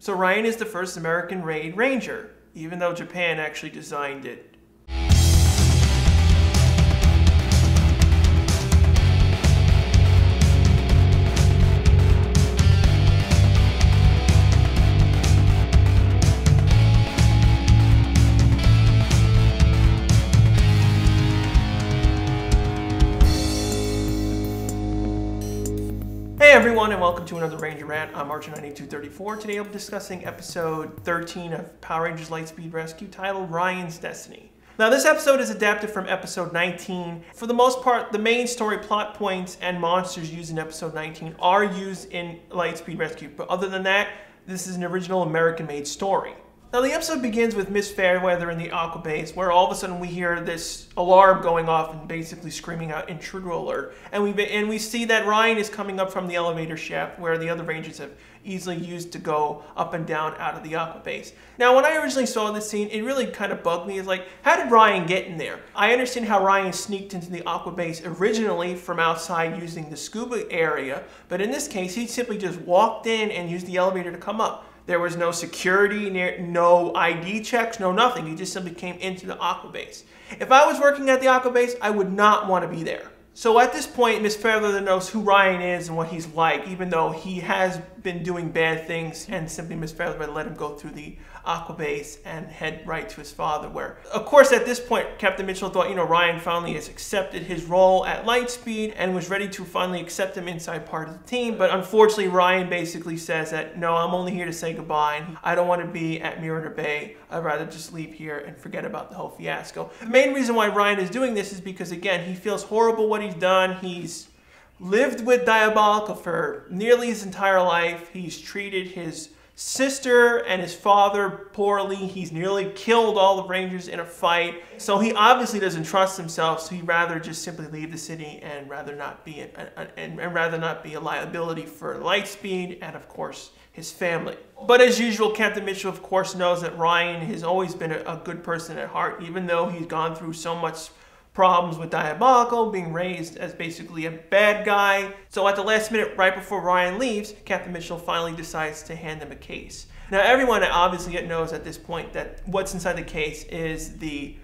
So Ryan is the first American Raid Ranger, even though Japan actually designed it. Hey everyone, and welcome to another Ranger Rant. I'm Archer9234. Today I'll be discussing episode 13 of Power Rangers Lightspeed Rescue, titled Ryan's Destiny. Now this episode is adapted from episode 19. For the most part, the main story plot points and monsters used in episode 19 are used in Lightspeed Rescue, but other than that, this is an original American-made story. Now the episode begins with Miss Fairweather in the Aqua Base, where all of a sudden we hear this alarm going off and basically screaming out intruder alert. And we see that Ryan is coming up from the elevator shaft where the other Rangers have easily used to go up and down out of the Aqua Base. Now when I originally saw this scene, it really kind of bugged me. It's like, how did Ryan get in there? I understand how Ryan sneaked into the Aqua Base originally from outside using the scuba area, but in this case he simply just walked in and used the elevator to come up. There was no security, no ID checks, no nothing. He just simply came into the Aqua Base. If I was working at the Aqua Base, I would not want to be there. So at this point, Miss Fairweather knows who Ryan is and what he's like, even though he has been doing bad things, and simply Miss Fairweather let him go through the Aqua Base and head right to his father, where, of course, at this point, Captain Mitchell thought, Ryan finally has accepted his role at Lightspeed and was ready to finally accept him inside part of the team. But unfortunately, Ryan basically says that, no, I'm only here to say goodbye. I don't want to be at Mirror Bay. I'd rather just leave here and forget about the whole fiasco. The main reason why Ryan is doing this is because, again, he feels horrible what he's done. He's lived with Diabolical for nearly his entire life. He's treated his sister and his father poorly. He's nearly killed all the Rangers in a fight. So he obviously doesn't trust himself, so he'd rather just simply leave the city and rather not be a liability for Lightspeed and, of course, his family. But as usual, Captain Mitchell, of course, knows that Ryan has always been a good person at heart, even though he's gone through so much problems with Diabolical, being raised as basically a bad guy. So at the last minute, right before Ryan leaves, Captain Mitchell finally decides to hand him a case. Now everyone obviously knows at this point that what's inside the case is the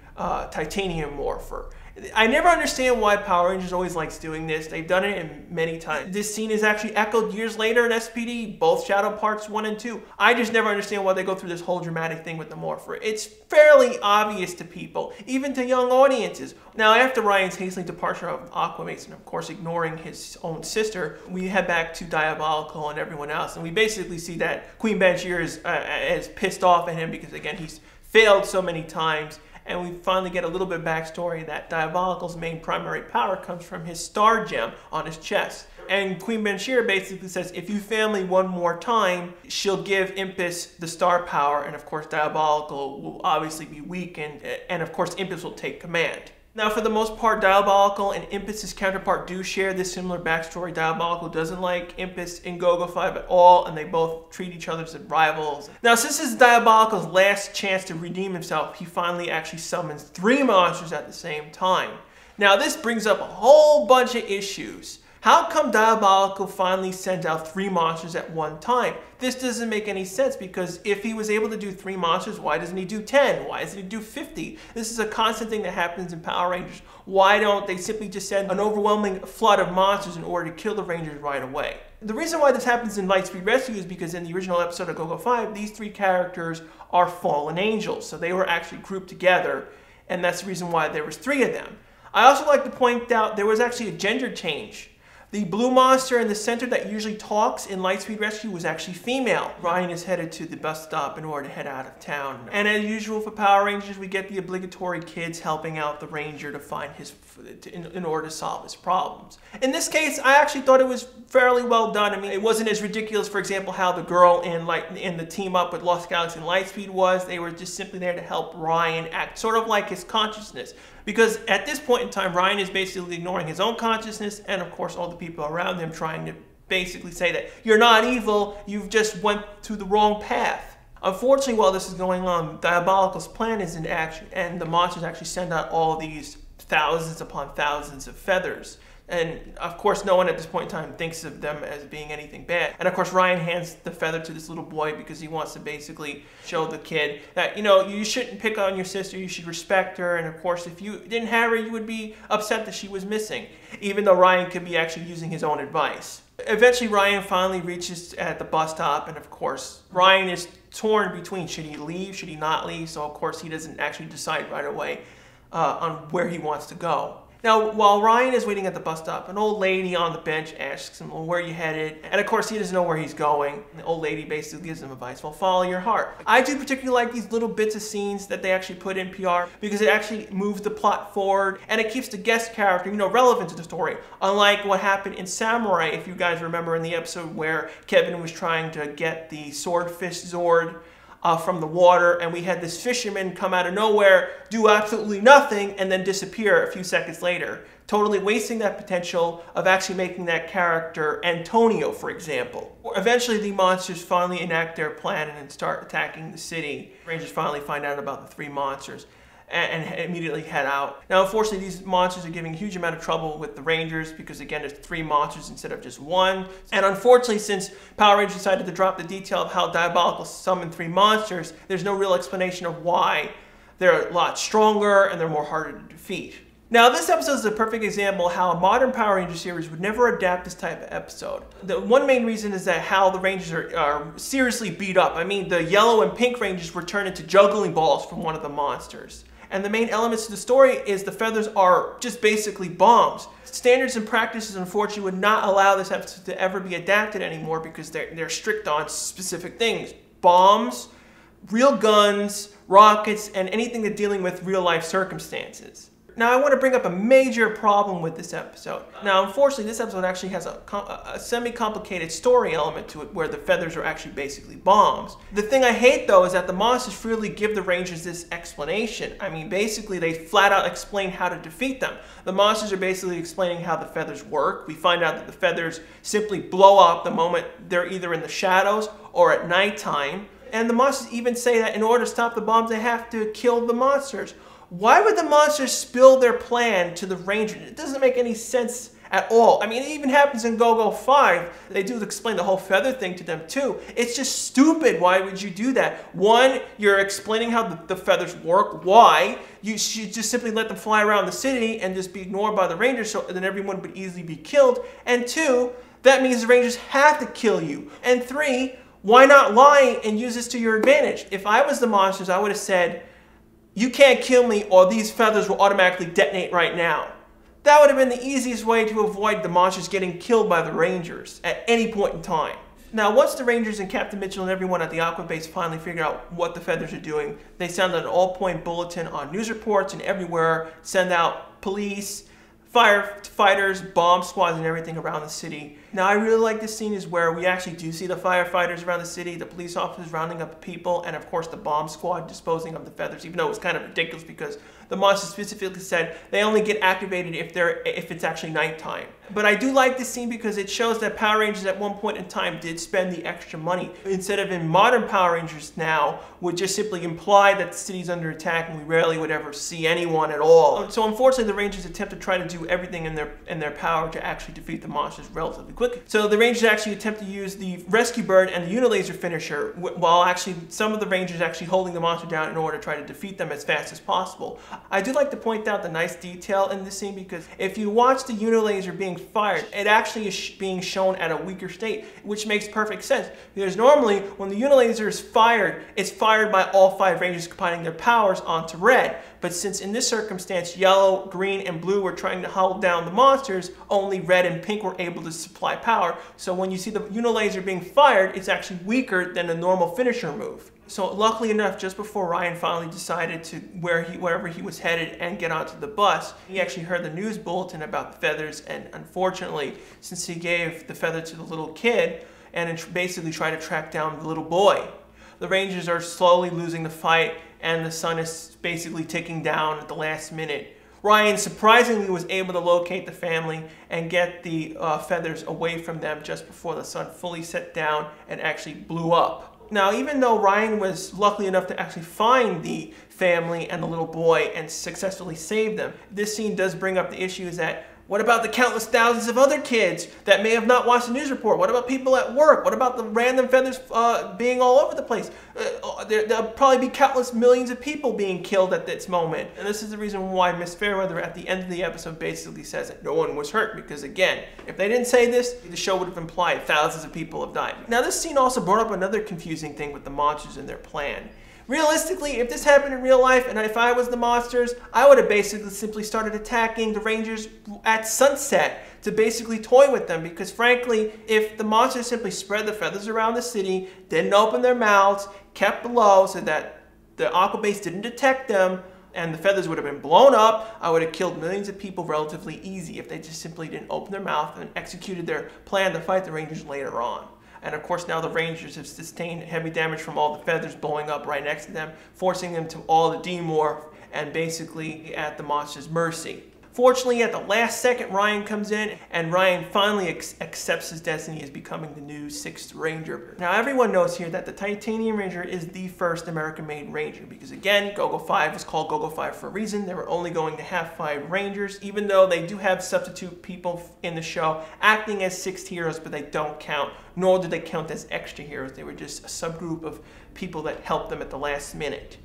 titanium morpher. I never understand why Power Rangers always likes doing this. They've done it in many times. This scene is actually echoed years later in s.p.d, both Shadow Parts 1 and 2. I just never understand why they go through this whole dramatic thing with the morpher. It's fairly obvious to people, even to young audiences. Now, after Ryan's hastily departure of Aqua Base, and of course ignoring his own sister, we head back to Diabolical and everyone else, and we basically see that Queen Banshir is pissed off at him because, again, he's failed so many times. And we finally get a little bit of backstory that Diabolical's main primary power comes from his star gem on his chest. And Queen Banshir basically says, if you fail me one more time, she'll give Impus the star power, and of course Diabolical will obviously be weakened, and of course Impus will take command. Now, for the most part, Diabolical and Impus' counterpart do share this similar backstory. Diabolical doesn't like Impus in Go-Go 5 at all, and they both treat each other as rivals. Now, since this is Diabolical's last chance to redeem himself, he finally actually summons 3 monsters at the same time. Now, this brings up a whole bunch of issues. How come Diabolical finally sends out 3 monsters at one time? This doesn't make any sense, because if he was able to do 3 monsters, why doesn't he do 10? Why doesn't he do 50? This is a constant thing that happens in Power Rangers. Why don't they simply just send an overwhelming flood of monsters in order to kill the Rangers right away? The reason why this happens in Lightspeed Rescue is because in the original episode of Go-Go 5, these 3 characters are fallen angels. So they were actually grouped together, and that's the reason why there was 3 of them. I also like to point out there was actually a gender change. The blue monster in the center that usually talks in Lightspeed Rescue was actually female. Ryan is headed to the bus stop in order to head out of town. And as usual for Power Rangers, we get the obligatory kids helping out the Ranger to find in order to solve his problems. In this case, I actually thought it was fairly well done. I mean, it wasn't as ridiculous, for example, how the girl in the team up with Lost Galaxy and Lightspeed was. They were just simply there to help Ryan act sort of like his consciousness. Because at this point in time, Ryan is basically ignoring his own consciousness and, of course, all the people around him, trying to basically say that you're not evil, you've just went to the wrong path. Unfortunately, while this is going on, Diabolical's plan is in action, and the monsters actually send out all these thousands upon thousands of feathers And of course, no one at this point in time thinks of them as being anything bad. And of course, Ryan hands the feather to this little boy because he wants to basically show the kid that, you know, you shouldn't pick on your sister, you should respect her. And of course, if you didn't have her, you would be upset that she was missing, even though Ryan could be actually using his own advice. Eventually, Ryan finally reaches at the bus stop, and of course, Ryan is torn between should he leave, should he not leave. So of course, he doesn't actually decide right away on where he wants to go. Now, while Ryan is waiting at the bus stop, an old lady on the bench asks him, well, where are you headed? And of course, he doesn't know where he's going. And the old lady basically gives him advice, well, follow your heart. I do particularly like these little bits of scenes that they actually put in PR because it actually moves the plot forward and it keeps the guest character, you know, relevant to the story. Unlike what happened in Samurai, if you guys remember in the episode where Kevin was trying to get the swordfish Zord from the water, and we had this fisherman come out of nowhere, do absolutely nothing, and then disappear a few seconds later, totally wasting that potential of actually making that character Antonio, for example. Eventually, the monsters finally enact their plan and then start attacking the city. Rangers finally find out about the 3 monsters and immediately head out. Now, unfortunately, these monsters are giving a huge amount of trouble with the Rangers because, again, there's 3 monsters instead of just 1. And unfortunately, since Power Rangers decided to drop the detail of how Diabolical summoned 3 monsters, there's no real explanation of why they're a lot stronger and they're more harder to defeat. Now, this episode is a perfect example of how a modern Power Ranger series would never adapt this type of episode. The one main reason is that how the Rangers are seriously beat up. I mean, the yellow and pink Rangers were turned into juggling balls from one of the monsters. And the main elements to the story is the feathers are just basically bombs. Standards and practices, unfortunately, would not allow this episode to ever be adapted anymore because they're strict on specific things. Bombs, real guns, rockets, and anything that's dealing with real-life circumstances. Now, I want to bring up a major problem with this episode. Now, unfortunately, this episode actually has a semi-complicated story element to it where the feathers are actually basically bombs. The thing I hate, though, is that the monsters freely give the Rangers this explanation. I mean, basically, they flat out explain how to defeat them. The monsters are basically explaining how the feathers work. We find out that the feathers simply blow up the moment they're either in the shadows or at nighttime. And the monsters even say that in order to stop the bombs, they have to kill the monsters. Why would the monsters spill their plan to the Rangers? It doesn't make any sense at all. I mean, it even happens in Go-Go 5. They do explain the whole feather thing to them too. It's just stupid. Why would you do that? One, you're explaining how the feathers work. Why? You should just simply let them fly around the city and just be ignored by the Rangers so then everyone would easily be killed. And 2, that means the Rangers have to kill you. And 3, why not lie and use this to your advantage? If I was the monsters, I would have said, you can't kill me or these feathers will automatically detonate right now. That would have been the easiest way to avoid the monsters getting killed by the Rangers at any point in time. Now, once the Rangers and Captain Mitchell and everyone at the Aqua Base finally figure out what the feathers are doing, they send out an all-point bulletin on news reports and everywhere, send out police, firefighters, bomb squads, and everything around the city. Now, I really like this scene is where we actually do see the firefighters around the city, the police officers rounding up people, and of course the bomb squad disposing of the feathers, even though it was kind of ridiculous because the monster specifically said they only get activated if it's actually nighttime. But I do like this scene because it shows that Power Rangers at one point in time did spend the extra money. Instead of in modern Power Rangers now, would just simply imply that the city's under attack and we rarely would ever see anyone at all. So unfortunately the Rangers attempt to try to do everything in their power to actually defeat the monsters relatively quickly. So the Rangers actually attempt to use the Rescue Bird and the Unilaser finisher while actually some of the Rangers actually holding the monster down in order to try to defeat them as fast as possible. I do like to point out the nice detail in this scene because if you watch the Unilaser being fired, it actually is being shown at a weaker state, which makes perfect sense because normally when the Unilaser is fired, it's fired by all 5 Rangers combining their powers onto red. But since in this circumstance, yellow, green, and blue were trying to hold down the monsters, only red and pink were able to supply power. So when you see the Unilaser being fired, it's actually weaker than a normal finisher move. So luckily enough, just before Ryan finally decided to wherever he was headed and get onto the bus, he actually heard the news bulletin about the feathers, and unfortunately, since he gave the feather to the little kid and basically tried to track down the little boy, the Rangers are slowly losing the fight and the sun is basically ticking down at the last minute. Ryan surprisingly was able to locate the family and get the feathers away from them just before the sun fully set down and actually blew up. Now, even though Ryan was lucky enough to actually find the family and the little boy and successfully save them, this scene does bring up the issue is that What about the countless thousands of other kids that may have not watched the news report? What about people at work? What about the random feathers being all over the place? There'll probably be countless millions of people being killed at this moment. And this is the reason why Miss Fairweather at the end of the episode basically says that no one was hurt. Because again, if they didn't say this, the show would have implied thousands of people have died. Now this scene also brought up another confusing thing with the monsters and their plan. Realistically, if this happened in real life and if I was the monsters, I would have basically simply started attacking the Rangers at sunset to basically toy with them, because frankly, if the monsters simply spread the feathers around the city, didn't open their mouths, kept below so that the aqua base didn't detect them, and the feathers would have been blown up, I would have killed millions of people relatively easy if they just simply didn't open their mouth and executed their plan to fight the Rangers later on. And of course now the Rangers have sustained heavy damage from all the feathers blowing up right next to them, forcing them to all to demorph and basically at the monster's mercy. Fortunately, at the last second, Ryan comes in, and Ryan finally accepts his destiny as becoming the new 6th Ranger. Now, everyone knows here that the Titanium Ranger is the first American-made Ranger, because again, GoGo 5 was called GoGo 5 for a reason. They were only going to have 5 Rangers, even though they do have substitute people in the show acting as 6th heroes, but they don't count, nor do they count as extra heroes. They were just a subgroup of people that helped them at the last minute.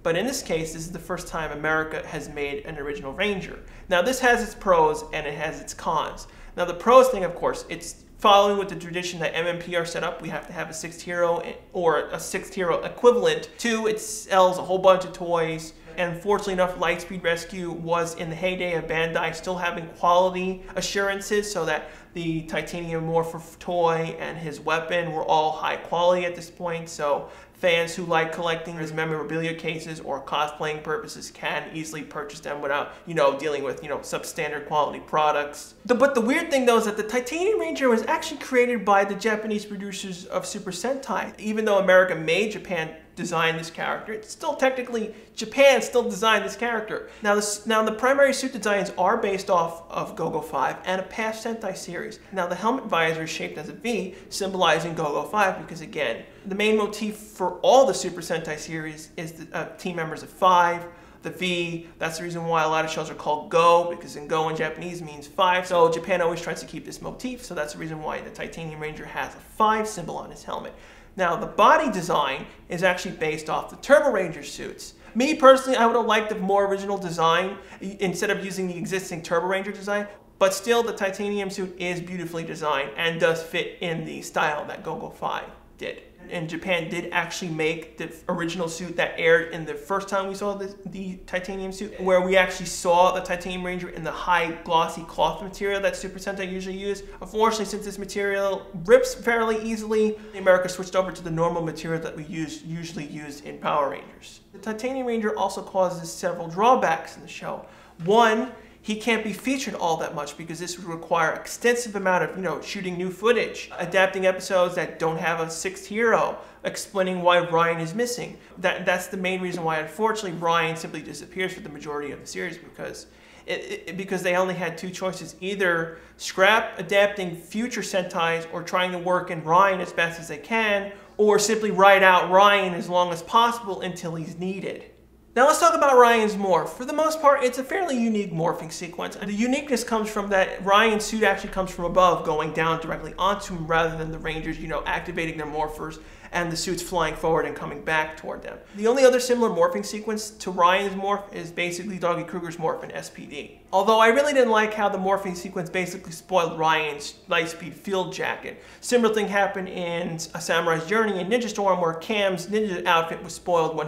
But in this case, this is the first time America has made an original Ranger. Now this has its pros and it has its cons. Now the pros thing, of course, it's following with the tradition that MMP are set up. We have to have a 6th hero or a 6th hero equivalent. 2, it sells a whole bunch of toys. And fortunately enough, Lightspeed Rescue was in the heyday of Bandai still having quality assurances, so that the Titanium Morpher toy and his weapon were all high quality at this point. So fans who like collecting his memorabilia cases or cosplaying purposes can easily purchase them without, dealing with, substandard quality products. But the weird thing though is that the Titanium Ranger was actually created by the Japanese producers of Super Sentai. Even though America made Japan design this character, it's still technically Japan still designed this character. Now the primary suit designs are based off of GoGo 5 and a past Sentai series. Now the helmet visor is shaped as a V, symbolizing GoGo 5, because again, the main motif for all the Super Sentai series is the team members of 5. The V, that's the reason why a lot of shows are called Go, because in Go in Japanese means 5. So Japan always tries to keep this motif, so that's the reason why the Titanium Ranger has a 5 symbol on his helmet. Now, the body design is actually based off the Turbo Ranger suits. Me, personally, I would have liked a more original design instead of using the existing Turbo Ranger design, but still, the titanium suit is beautifully designed and does fit in the style that GoGo 5 did. And Japan did actually make the original suit that aired in the first time we saw the titanium suit, where we actually saw the Titanium Ranger in the high glossy cloth material that Super Sentai usually use. Unfortunately, since this material rips fairly easily, America switched over to the normal material that we usually used in Power Rangers. The Titanium Ranger also causes several drawbacks in the show. One, he can't be featured all that much because this would require extensive amount of, shooting new footage, adapting episodes that don't have a 6th hero, explaining why Ryan is missing. That's the main reason why, unfortunately, Ryan simply disappears for the majority of the series, because they only had 2 choices: either scrap adapting future Sentais or trying to work in Ryan as best as they can, or simply write out Ryan as long as possible until he's needed. Now let's talk about Ryan's morph. For the most part, it's a fairly unique morphing sequence. The uniqueness comes from that Ryan's suit actually comes from above, going down directly onto him, rather than the Rangers, activating their morphers and the suits flying forward and coming back toward them. The only other similar morphing sequence to Ryan's morph is basically Doggy Kruger's morph in s.p.d. Although I really didn't like how the morphing sequence basically spoiled Ryan's Lightspeed field jacket. Similar thing happened in A Samurai's Journey in Ninja Storm, where Cam's ninja outfit was spoiled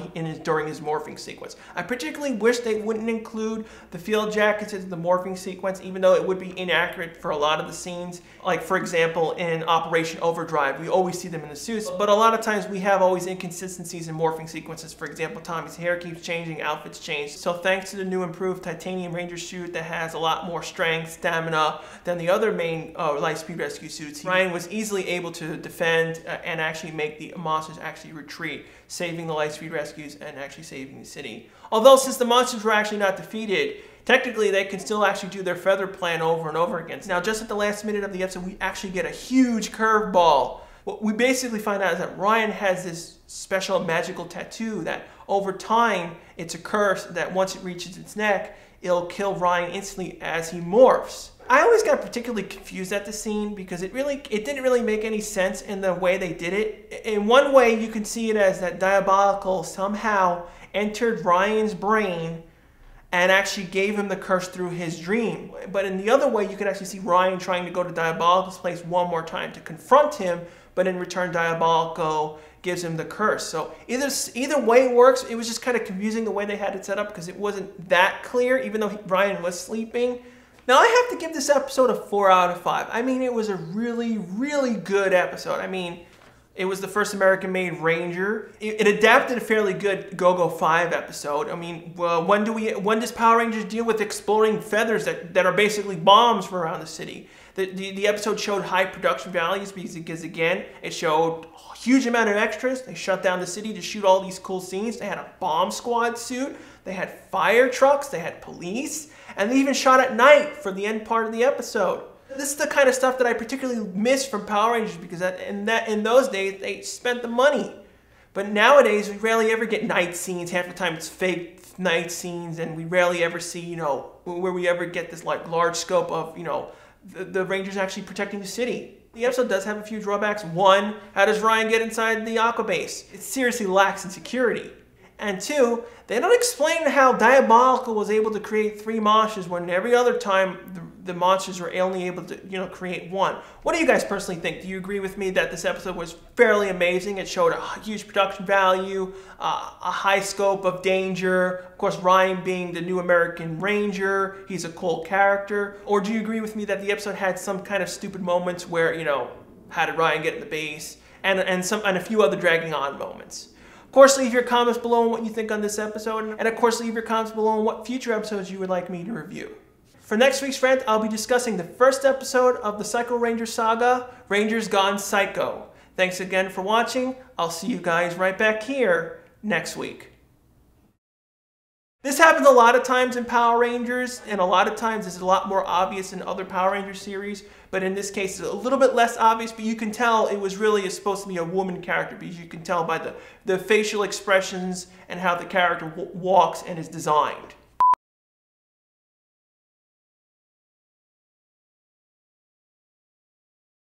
during his morphing sequence. I particularly wish they wouldn't include the field jackets into the morphing sequence, even though it would be inaccurate for a lot of the scenes. Like, for example, in Operation Overdrive, we always see them in the suits, but a lot of times we have always inconsistencies in morphing sequences. For example, Tommy's hair keeps changing, outfits change. So thanks to the new improved Titanium Ranger suit that has a lot more strength, stamina than the other main Lightspeed Rescue suits, Ryan was easily able to defend and actually make the monsters actually retreat, saving the Lightspeed Rescues and actually saving the city. Although since the monsters were actually not defeated, technically they can still actually do their feather plan over and over again. Now just at the last minute of the episode, we actually get a huge curveball. What we basically find out is that Ryan has this special magical tattoo that over time, it's a curse that once it reaches its neck, it'll kill Ryan instantly as he morphs. I always got particularly confused at the scene because it didn't really make any sense in the way they did it. In one way, you can see it as that Diabolical somehow entered Ryan's brain and actually gave him the curse through his dream. But in the other way, you can actually see Ryan trying to go to Diabolical's place one more time to confront him, but in return, Diabolical gives him the curse. So either way works. It was just kind of confusing the way they had it set up because it wasn't that clear, even though Ryan was sleeping. Now, I have to give this episode a 4 out of 5. I mean, it was a really, really good episode. I mean, it was the first American-made Ranger. It adapted a fairly good Go-Go 5 episode. I mean, when does Power Rangers deal with exploding feathers that are basically bombs for around the city? The episode showed high production values because again, it showed a huge amount of extras. They shut down the city to shoot all these cool scenes. They had a bomb squad suit. They had fire trucks. They had police. And they even shot at night for the end part of the episode. This is the kind of stuff that I particularly miss from Power Rangers because in those days, they spent the money. But nowadays, we rarely ever get night scenes. Half the time, it's fake night scenes, and we rarely ever see, you know, where we ever get this like large scope of, you know, the Rangers actually protecting the city. The episode does have a few drawbacks. One, how does Ryan get inside the Aqua base? It seriously lacks in security. And two, they don't explain how Diabolical was able to create 3 monsters when every other time the monsters were only able to, you know, create 1. What do you guys personally think? Do you agree with me that this episode was fairly amazing? It showed a huge production value, a high scope of danger. Of course, Ryan being the new American Ranger, he's a cool character. Or do you agree with me that the episode had some kind of stupid moments where, you know, how did Ryan get in the base, and a few other dragging on moments? Of course, leave your comments below on what you think on this episode, and of course, leave your comments below on what future episodes you would like me to review. For next week's rant, I'll be discussing the first episode of the Psycho Ranger saga, Rangers Gone Psycho. Thanks again for watching. I'll see you guys right back here next week. This happens a lot of times in Power Rangers, and a lot of times it's a lot more obvious in other Power Ranger series, but in this case it's a little bit less obvious, but you can tell it was really supposed to be a woman character because you can tell by the facial expressions and how the character walks and is designed.